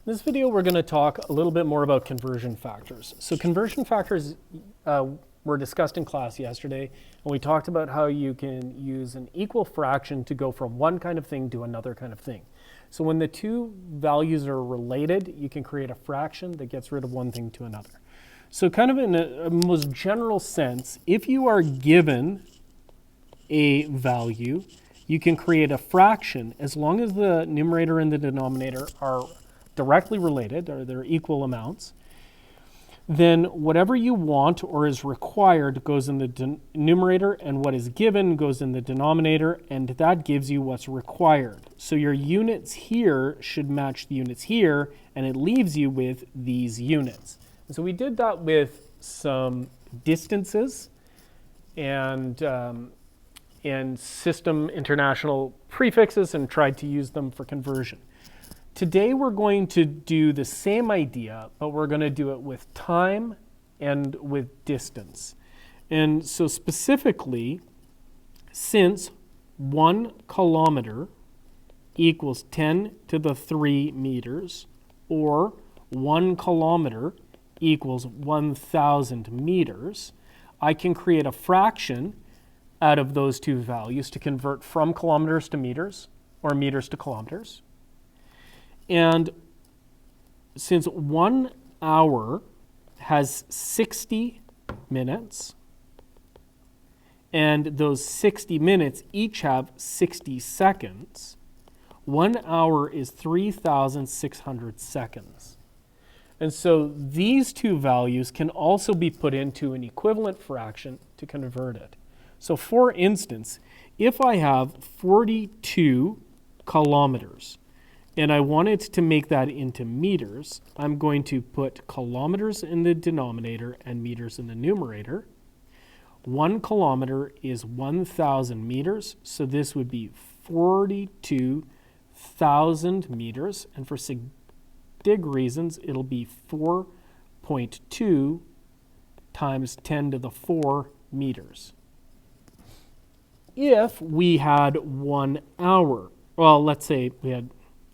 In this video, we're going to talk a little bit more about conversion factors. So conversion factors were discussed in class yesterday, and we talked about how you can use an equal fraction to go from one kind of thing to another kind of thing. So when the two values are related, you can create a fraction that gets rid of one thing to another. So kind of in a most general sense, if you are given a value, you can create a fraction as long as the numerator and the denominator are directly related, or they're equal amounts. Then whatever you want or is required goes in the numerator, and what is given goes in the denominator, and that gives you what's required. So your units here should match the units here, and it leaves you with these units. And so we did that with some distances and system international prefixes and tried to use them for conversion. Today we're going to do the same idea, but we're going to do it with time and with distance. And so specifically, since 1 kilometer equals 10 to the 3 meters, or 1 kilometer equals 1,000 meters, I can create a fraction out of those two values to convert from kilometers to meters, or meters to kilometers. And since 1 hour has 60 minutes, and those 60 minutes each have 60 seconds, 1 hour is 3,600 seconds. And so these two values can also be put into an equivalent fraction to convert it. So for instance, if I have 42 kilometers, and I wanted to make that into meters, I'm going to put kilometers in the denominator and meters in the numerator. 1 kilometer is 1,000 meters, so this would be 42,000 meters. And for sig reasons, it'll be 4.2 times 10 to the 4 meters. If we had 1 hour, well, let's say we had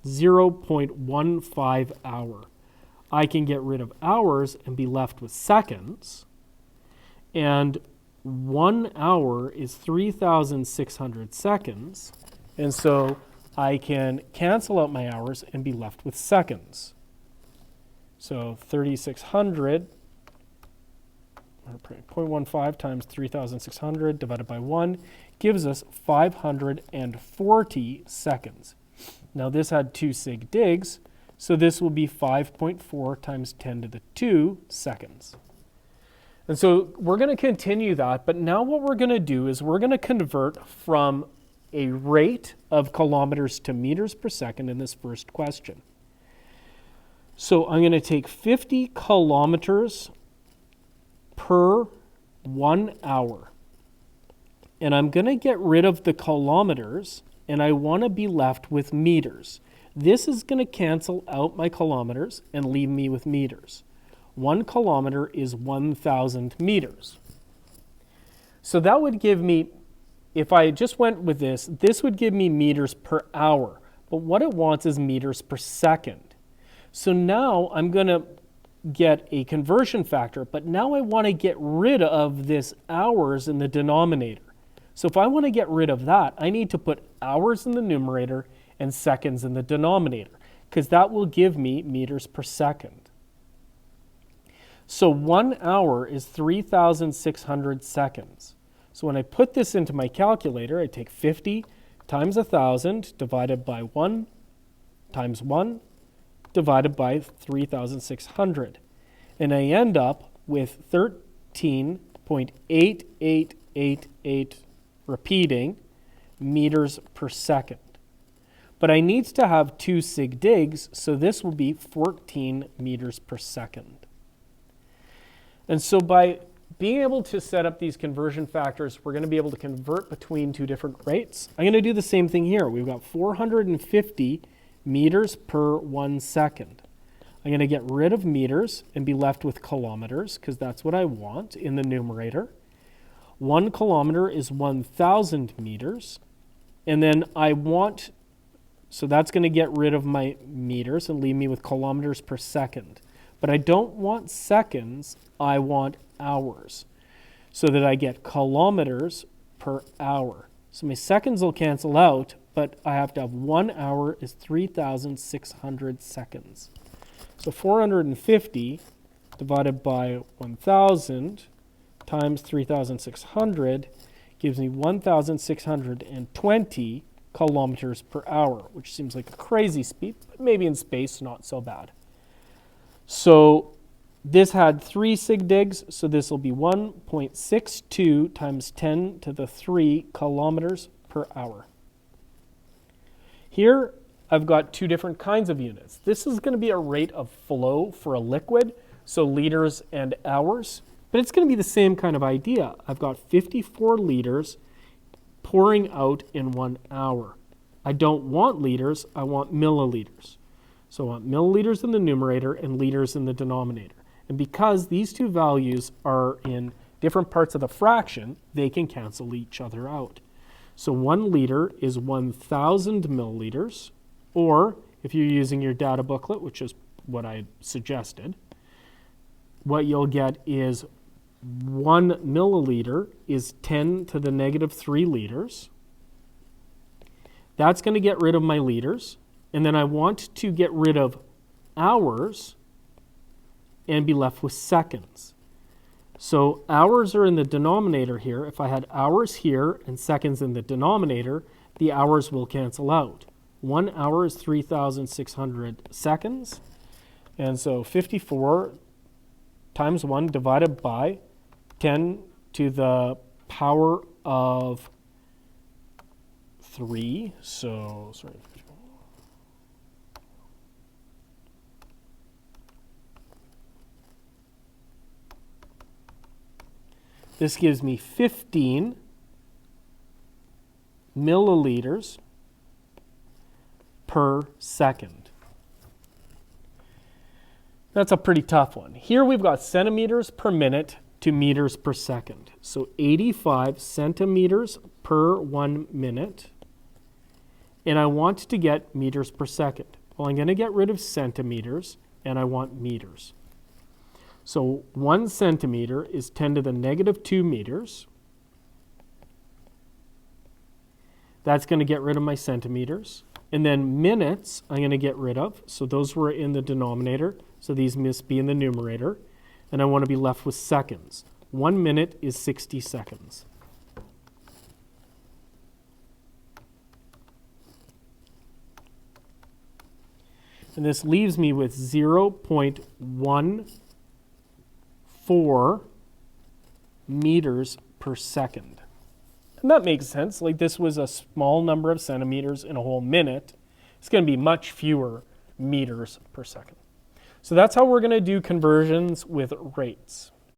0.15 hour. I can get rid of hours and be left with seconds. And 1 hour is 3,600 seconds. And so I can cancel out my hours and be left with seconds. So 3,600, 0.15 times 3,600 divided by 1 gives us 540 seconds. Now this had 2 sig digs, so this will be 5.4 times 10 to the 2 seconds. And so we're going to continue that, but now what we're going to do is we're going to convert from a rate of kilometers to meters per second in this first question. So I'm going to take 50 kilometers per 1 hour, and I'm going to get rid of the kilometers, and I want to be left with meters. This is going to cancel out my kilometers and leave me with meters. 1 kilometer is 1,000 meters. So that would give me, if I just went with this, this would give me meters per hour. But what it wants is meters per second. So now I'm going to get a conversion factor, but now I want to get rid of this hours in the denominator. So if I want to get rid of that, I need to put hours in the numerator and seconds in the denominator, because that will give me meters per second. So 1 hour is 3,600 seconds. So when I put this into my calculator, I take 50 times 1,000 divided by 1 times 1 divided by 3,600. And I end up with 13.8888 repeating meters per second. But I need to have 2 sig digs, so this will be 14 meters per second. And so by being able to set up these conversion factors, we're going to be able to convert between two different rates. I'm going to do the same thing here. We've got 450 meters per 1 second. I'm going to get rid of meters and be left with kilometers, because that's what I want in the numerator. 1 kilometer is 1,000 meters. And then I want So that's going to get rid of my meters and leave me with kilometers per second. But I don't want seconds, I want hours. So that I get kilometers per hour. So my seconds will cancel out, but I have to have 1 hour is 3,600 seconds. So 450 divided by 1,000 times 3,600 gives me 1,620 kilometers per hour, which seems like a crazy speed, but maybe in space, not so bad. So this had 3 sig digs, so this will be 1.62 times 10 to the 3 kilometers per hour. Here, I've got 2 different kinds of units. This is going to be a rate of flow for a liquid, so liters and hours, but it's going to be the same kind of idea. I've got 54 liters pouring out in 1 hour. I don't want liters, I want milliliters. So I want milliliters in the numerator and liters in the denominator. And because these 2 values are in different parts of the fraction, they can cancel each other out. So 1 liter is 1,000 milliliters, or if you're using your data booklet, which is what I suggested, what you'll get is 1 milliliter is 10 to the negative 3 liters. That's going to get rid of my liters. And then I want to get rid of hours and be left with seconds. So hours are in the denominator here. If I had hours here and seconds in the denominator, the hours will cancel out. 1 hour is 3,600 seconds. And so 54 times 1 divided by 10 to the power of 3. So, sorry. This gives me 15 milliliters per second. That's a pretty tough one. Here we've got centimeters per minute to meters per second. So 85 centimeters per 1 minute. And I want to get meters per second. Well, I'm going to get rid of centimeters, and I want meters. So 1 centimeter is 10 to the negative 2 meters. That's going to get rid of my centimeters. And then minutes, I'm going to get rid of. So those were in the denominator. So these must be in the numerator. And I want to be left with seconds. 1 minute is 60 seconds. And this leaves me with 0.14 meters per second. And that makes sense. Like this was a small number of centimeters in a whole minute. It's going to be much fewer meters per second. So that's how we're going to do conversions with rates.